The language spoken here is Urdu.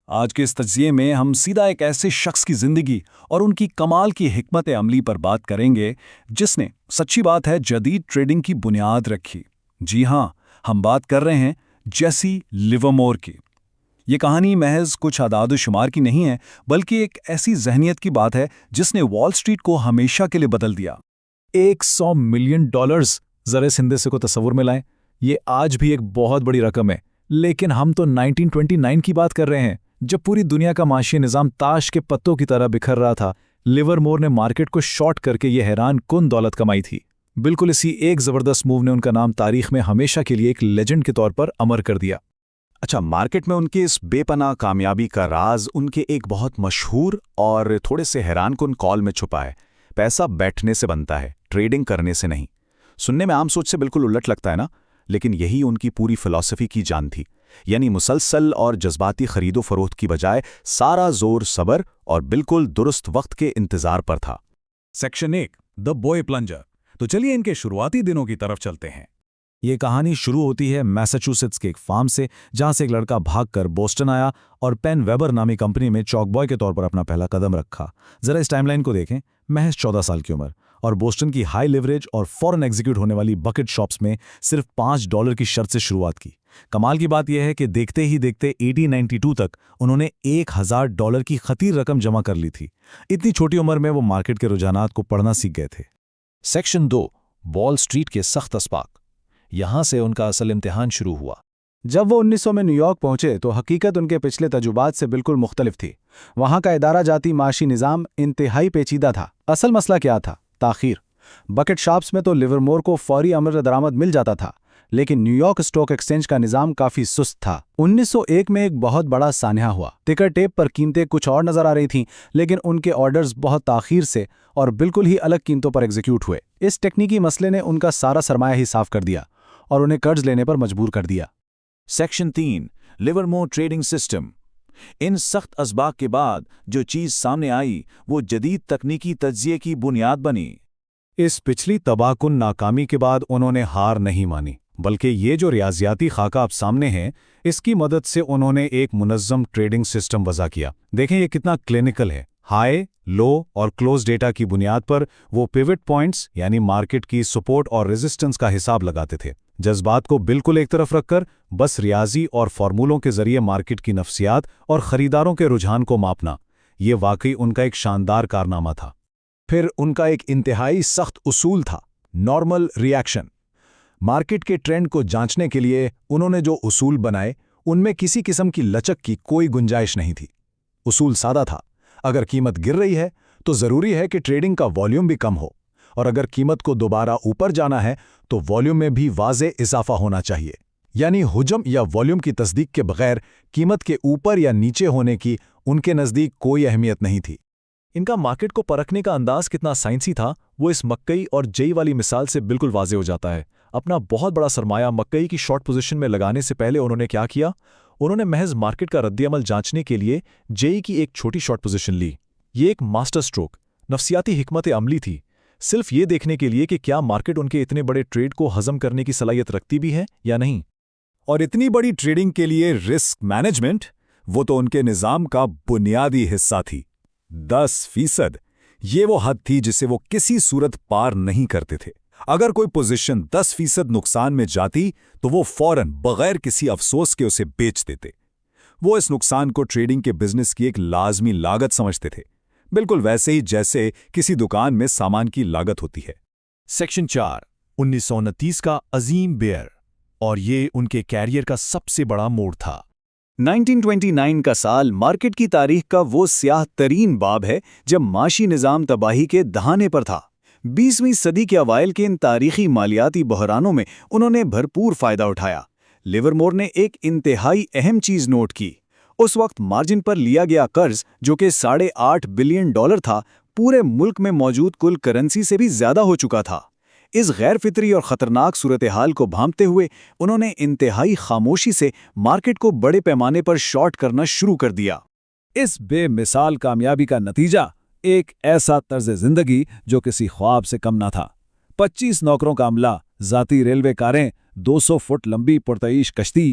آج کے اس تجزیے میں ہم سیدھا ایک ایسے شخص کی زندگی اور ان کی کمال کی حکمت عملی پر بات کریں گے جس نے سچی بات ہے جدید ٹریڈنگ کی بنیاد رکھی۔ جی ہاں، ہم بات کر رہے ہیں جیسی لیورمور کی۔ یہ کہانی محض کچھ اعداد و شمار کی نہیں ہے، بلکہ ایک ایسی ذہنیت کی بات ہے جس نے وال سٹریٹ کو ہمیشہ کے لیے بدل دیا۔ $100 ملین ذرا اس ہندسے کو تصور میں لائیں۔ یہ آج بھی ایک بہت بڑی رقم ہے، لیکن ہم تو 1929 کی بات کر رہے ہیں، جب پوری دنیا کا معاشی نظام تاش کے پتوں کی طرح بکھر رہا تھا۔ لیورمور نے مارکیٹ کو شارٹ کر کے یہ حیران کن دولت کمائی تھی۔ بالکل اسی ایک زبردست موو نے ان کا نام تاریخ میں ہمیشہ کے لیے ایک لیجنڈ کے طور پر امر کر دیا۔ اچھا، مارکیٹ میں ان کی اس بے پناہ کامیابی کا راز ان کے ایک بہت مشہور اور تھوڑے سے حیران کن کال میں چھپا ہے۔ پیسہ بیٹھنے سے بنتا ہے، ٹریڈنگ کرنے سے نہیں۔ سننے میں عام سوچ سے بالکل الٹ لگتا ہے نا، لیکن یہی ان کی پوری فلسفی کی جان تھی۔ یعنی مسلسل اور جذباتی خرید و فروخت کی بجائے سارا زور صبر اور بالکل درست وقت کے انتظار پر تھا۔ سیکشن 1، دی بوائے پلنجر۔ تو چلیے ان کے شروعاتی دنوں کی طرف چلتے ہیں۔ یہ کہانی شروع ہوتی ہے میساچوسیٹس کے ایک فارم سے، جہاں سے ایک لڑکا بھاگ کر بوسٹن آیا اور پین ویبر نامی کمپنی میں چاک بوائے کے طور پر اپنا پہلا قدم رکھا۔ ذرا اس ٹائم لائن کو دیکھیں، محض 14 سال کی عمر، اور بوسٹن کی ہائی لیوریج اور فوراً ایگزیکیوٹ ہونے والی بکٹ شاپس میں صرف $5 کی شرط سے شروعات کی۔ کمال کی بات یہ ہے کہ دیکھتے ہی دیکھتے 1892 تک انہوں نے $1000 کی خطیر رقم جمع کر لی تھی۔ اتنی چھوٹی عمر میں وہ مارکیٹ کے رجحانات کو پڑھنا سیکھ گئے تھے۔ سیکشن 2، وال سٹریٹ کے سخت اسباق۔ یہاں سے ان کا اصل امتحان شروع ہوا۔ جب وہ 1900 میں نیو یارک پہنچے تو حقیقت ان کے پچھلے تجربات سے بالکل مختلف تھی۔ وہاں کا ادارہ جاتی معاشی نظام انتہائی پیچیدہ تھا۔ اصل مسئلہ کیا تھا؟ تاخیر۔ بکٹ شاپس میں تو لیورمور کو فوری امر درآمد مل جاتا تھا، لیکن نیو یارک اسٹاک ایکسچینج کا نظام کافی سست تھا۔ 1901 میں ایک بہت بڑا سانحہ ہوا۔ ٹکر ٹیپ پر قیمتیں کچھ اور نظر آ رہی تھیں، لیکن ان کے آرڈرز بہت تاخیر سے اور بالکل ہی الگ قیمتوں پر ایگزیکیوٹ ہوئے۔ اس تکنیکی مسئلے نے ان کا سارا سرمایہ ہی صاف کر دیا اور انہیں قرض لینے پر مجبور کر دیا۔ Section 3، Livermore trading system. ان سخت اسباق کے بعد جو چیز سامنے آئی وہ جدید تکنیکی تجزیے کی بنیاد بنی۔ اس پچھلی تباہ کن ناکامی کے بعد انہوں نے ہار نہیں مانی، بلکہ یہ جو ریاضیاتی خاکہ اب سامنے ہے، اس کی مدد سے انہوں نے ایک منظم ٹریڈنگ سسٹم وضع کیا۔ دیکھیں یہ کتنا کلینکل ہے۔ ہائی، لو اور کلوز ڈیٹا کی بنیاد پر وہ پیوٹ پوائنٹس یعنی مارکیٹ کی سپورٹ اور ریزسٹنس کا حساب لگاتے تھے۔ جذبات کو بالکل ایک طرف رکھ کر بس ریاضی اور فارمولوں کے ذریعے مارکیٹ کی نفسیات اور خریداروں کے رجحان کو ماپنا، یہ واقعی ان کا ایک شاندار کارنامہ تھا۔ پھر ان کا ایک انتہائی سخت اصول تھا، نارمل ری ایکشن۔ مارکیٹ کے ٹرینڈ کو جانچنے کے لیے انہوں نے جو اصول بنائے ان میں کسی قسم کی لچک کی کوئی گنجائش نہیں تھی۔ اصول سادہ تھا، اگر قیمت گر رہی ہے تو ضروری ہے کہ ٹریڈنگ کا والیوم بھی کم ہو، اور اگر قیمت کو دوبارہ اوپر جانا ہے تو والیوم میں بھی واضح اضافہ ہونا چاہیے۔ یعنی حجم یا والیوم کی تصدیق کے بغیر قیمت کے اوپر یا نیچے ہونے کی ان کے نزدیک کوئی اہمیت نہیں تھی۔ ان کا مارکیٹ کو پرکھنے کا انداز کتنا سائنسی تھا، وہ اس مکئی اور جئی والی مثال سے بالکل واضح ہو جاتا ہے۔ اپنا بہت بڑا سرمایہ مکئی کی شارٹ پوزیشن میں لگانے سے پہلے انہوں نے کیا کیا؟ انہوں نے محض مارکیٹ کا رد عمل جانچنے کے لیے جئی کی ایک چھوٹی شارٹ پوزیشن لی۔ یہ ایک ماسٹر سٹروک، نفسیاتی حکمت عملی تھی، صرف یہ دیکھنے کے لیے کہ کیا مارکیٹ ان کے اتنے بڑے ٹریڈ کو ہضم کرنے کی صلاحیت رکھتی بھی ہے یا نہیں۔ اور اتنی بڑی ٹریڈنگ کے لیے رسک مینجمنٹ، وہ تو ان کے نظام کا بنیادی حصہ تھی۔ 10%، یہ وہ حد تھی جسے وہ کسی صورت پار نہیں کرتے تھے۔ اگر کوئی پوزیشن 10% نقصان میں جاتی تو وہ فوراً بغیر کسی افسوس کے اسے بیچ دیتے۔ وہ اس نقصان کو ٹریڈنگ کے بزنس کی ایک لازمی لاگت سمجھتے تھے، بالکل ویسے ہی جیسے کسی دکان میں سامان کی لاگت ہوتی ہے۔ سیکشن 4، 1929 کا عظیم بیئر، اور یہ ان کے کیریئر کا سب سے بڑا موڑ تھا۔ 1929 کا سال مارکیٹ کی تاریخ کا وہ سیاہ ترین باب ہے جب معاشی نظام تباہی کے دہانے پر تھا۔ 20ویں صدی کے اوائل کے ان تاریخی مالیاتی بحرانوں میں انہوں نے بھرپور فائدہ اٹھایا۔ لیورمور نے ایک انتہائی اہم چیز نوٹ کی۔ اس وقت مارجن پر لیا گیا قرض، جو کہ $8.5 بلین تھا، پورے ملک میں موجود کل کرنسی سے بھی زیادہ ہو چکا تھا۔ اس غیر فطری اور خطرناک صورتحال کو بھانپتے ہوئے انہوں نے انتہائی خاموشی سے مارکیٹ کو بڑے پیمانے پر شارٹ کرنا شروع کر دیا۔ اس بے مثال کامیابی کا نتیجہ ایک ایسا طرز زندگی جو کسی خواب سے کم نہ تھا۔ 25 نوکروں کا عملہ، ذاتی ریلوے کاریں، 200 فٹ لمبی پرتعیش کشتی،